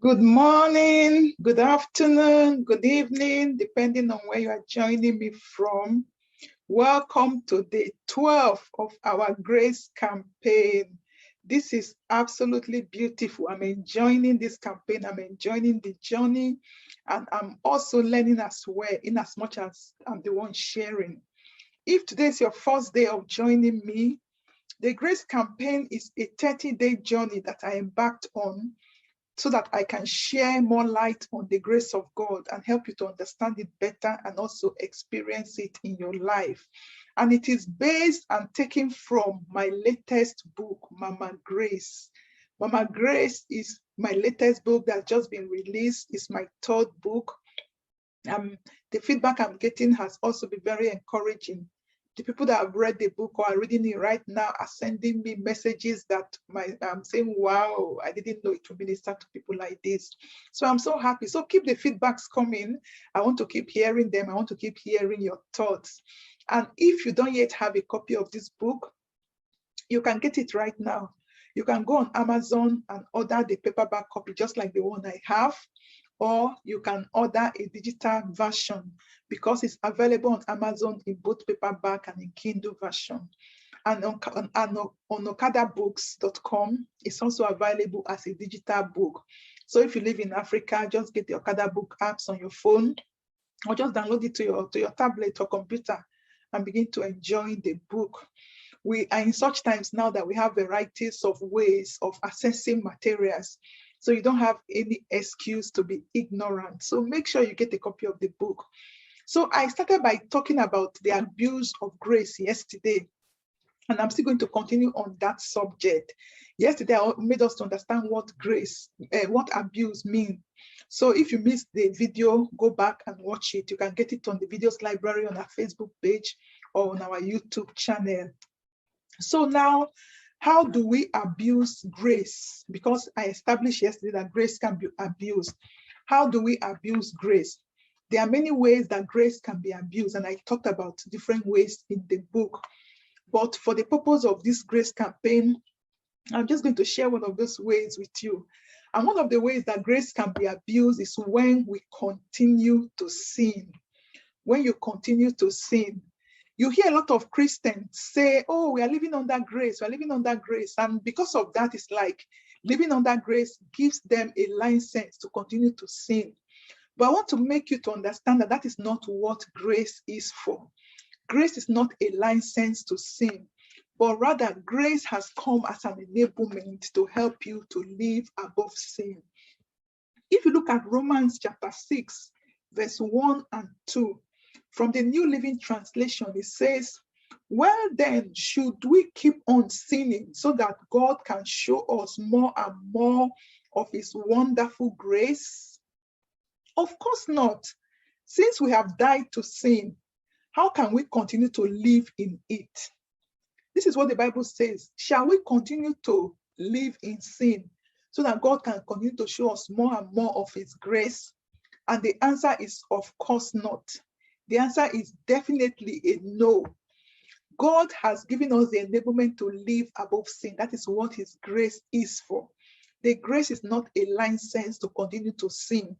Good morning, good afternoon, good evening, depending on where you are joining me from. Welcome to day 12 of our Grace campaign. This is absolutely beautiful. I'm enjoying this campaign. I'm enjoying the journey, and I'm also learning as well, in as much as I'm the one sharing. If today is your first day of joining me, the Grace campaign is a 30-day journey that I embarked on so that I can share more light on the grace of God and help you to understand it better and also experience it in your life. And it is based and taken from my latest book, Mama Grace. Mama Grace is my latest book that's just been released. It's my third book. The feedback I'm getting has also been very encouraging. The people that have read the book or are reading it right now are sending me messages that I'm saying, wow, I didn't know it would minister to people like this. So I'm so happy. So keep the feedbacks coming. I want to keep hearing them. I want to keep hearing your thoughts. And if you don't yet have a copy of this book, you can get it right now. You can go on Amazon and order the paperback copy, just like the one I have, or you can order a digital version because it's available on Amazon in both paperback and in Kindle version. And on okadabooks.com, it's also available as a digital book. So if you live in Africa, just get the Okada book apps on your phone or just download it to your tablet or computer and begin to enjoy the book. We are in such times now that we have varieties of ways of accessing materials. So you don't have any excuse to be ignorant. So make sure you get a copy of the book. So I started by talking about the abuse of grace yesterday, and I'm still going to continue on that subject. Yesterday, I made us to understand what grace, what abuse means. So if you missed the video, go back and watch it. You can get it on the videos library on our Facebook page or on our YouTube channel. So now, how do we abuse grace? Because I established yesterday that grace can be abused. How do we abuse grace? There are many ways that grace can be abused, and I talked about different ways in the book. But for the purpose of this grace campaign, I'm just going to share one of those ways with you. And one of the ways that grace can be abused is when we continue to sin. When you continue to sin, you hear a lot of Christians say, oh, we are living under grace, we are living under grace. And because of that, it's like living under grace gives them a license to continue to sin. But I want to make you to understand that that is not what grace is for. Grace is not a license to sin, but rather grace has come as an enablement to help you to live above sin. If you look at Romans chapter 6, verse 1 and 2, from the New Living Translation, it says, well then, should we keep on sinning so that God can show us more and more of his wonderful grace? Of course not. Since we have died to sin, how can we continue to live in it? This is what the Bible says. Shall we continue to live in sin so that God can continue to show us more and more of his grace? And the answer is, of course not. The answer is definitely a no. God has given us the enablement to live above sin. That is what his grace is for. The grace is not a license to continue to sin.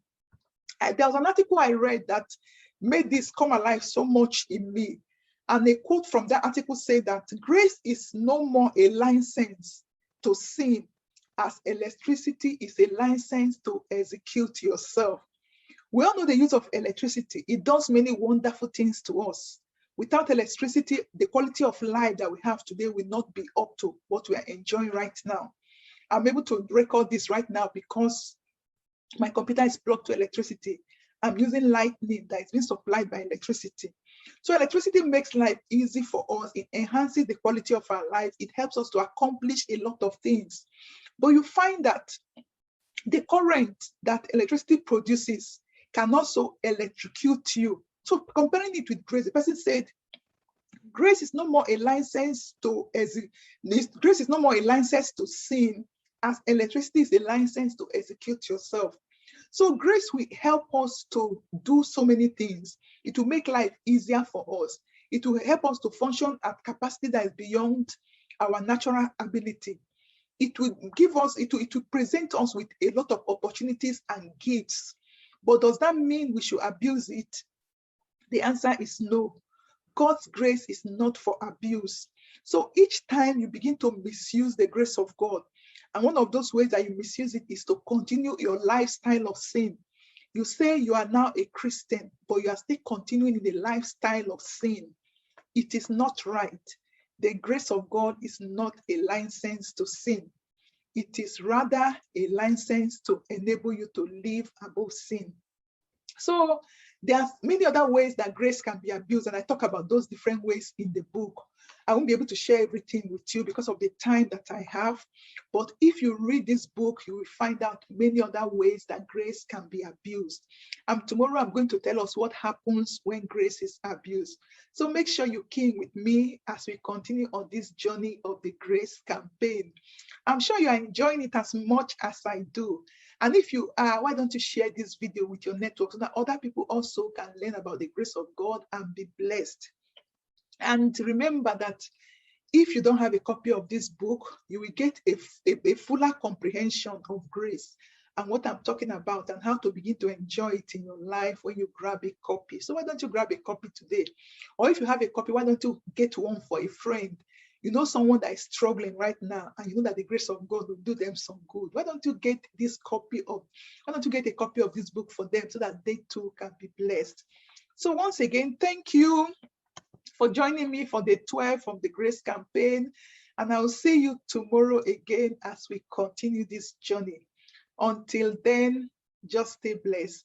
There was an article I read that made this come alive so much in me. And a quote from that article said that grace is no more a license to sin as electricity is a license to execute yourself. We all know the use of electricity. It does many wonderful things to us. Without electricity, the quality of life that we have today will not be up to what we are enjoying right now. I'm able to record this right now because my computer is plugged to electricity. I'm using lightning that is being supplied by electricity. So electricity makes life easy for us. It enhances the quality of our life. It helps us to accomplish a lot of things. But you find that the current that electricity produces can also electrocute you. So comparing it with grace, the person said, grace is no more a license to grace is no more a license to sin, as electricity is a license to execute yourself. So grace will help us to do so many things. It will make life easier for us. It will help us to function at capacity that is beyond our natural ability. it will give us, it will present us with a lot of opportunities and gifts. But does that mean we should abuse it? The answer is no. God's grace is not for abuse. So each time you begin to misuse the grace of God, and one of those ways that you misuse it is to continue your lifestyle of sin. You say you are now a Christian, but you are still continuing in the lifestyle of sin. It is not right. The grace of God is not a license to sin. It is rather a license to enable you to live above sin. So there are many other ways that grace can be abused, and I talk about those different ways in the book. I won't be able to share everything with you because of the time that I have, but if you read this book, you will find out many other ways that grace can be abused. Tomorrow I'm going to tell us what happens when grace is abused. So make sure you key in with me as we continue on this journey of the grace campaign. I'm sure you are enjoying it as much as I do. And if you are, why don't you share this video with your network so that other people also can learn about the grace of God and be blessed. And remember that if you don't have a copy of this book, you will get a fuller comprehension of grace and what I'm talking about and how to begin to enjoy it in your life when you grab a copy. So why don't you grab a copy today? Or if you have a copy, why don't you get one for a friend? You know someone that is struggling right now, and you know that the grace of God will do them some good. Why don't you get a copy of this book for them so that they too can be blessed? So once again, thank you for joining me for the 12th of the Grace Campaign. And I'll see you tomorrow again as we continue this journey. Until then, just stay blessed.